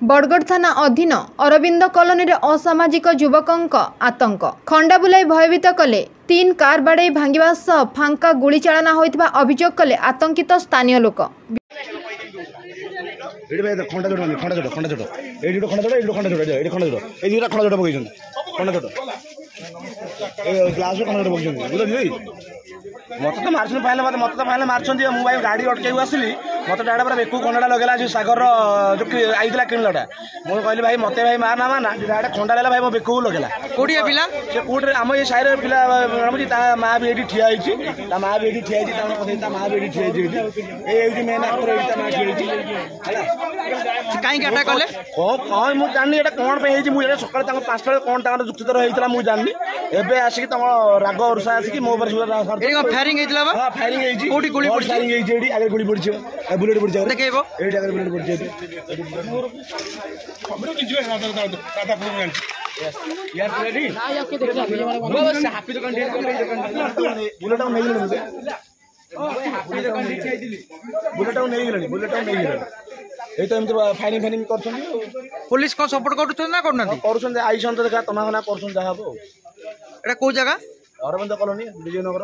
बड़गड़ थाना अधीन अरविंद कॉलोनी रे असामाजिक युवकों आतंक खंडा बुलाई भयभीत कले 3 कार बाड़े भांगिबा सह फांका गुली चालना होइतबा अभियोग कले आतंकित स्थानीय लोक। मत तो मार्च फाइल मत तो फाइल मार्च मुझे गाड़ी अटक आसली मत डाड़ा पूरा बेकू खंडा लगेगा सागर जो आईला किणलाटा मुझे कहली भाई मत भाई मार ना माना डाड़ा खंडा लगा भाई मो बेकू लगेगा कोड़िया पिला से कोटे आम ये साइड पिला माँ भी ये ठिया माँ भी ये ठिया माँ भी ये ठिया मेन आक्टर माँ ठिया कहीं अटैक कले कौन मुझे जानी कौन मुझे सकाल 5टा कौन जुक्ति होता मुझे जानी एवं आसिक तुम राग वर्षा आसिक मो फायरिंग हाँ फायरिंग कोठी गुली पड़ी फायरिंग एडी आगे गुली पड़ी बुलेट पड़ी देखैबो एडी आगे बुलेट पड़ी यार रेडी बस हैप्पी दुकान डेट कर बुलेट नहीं गेले मुझे बुलेट नहीं गेले ए तो एमती फायरिंग फायरिंग करछन पुलिस को सपोर्ट करछन ना करना करछन आई संत देखा तमा ना करछन जा हबो एटा को जगह अरविंद कॉलोनी विजयनगर।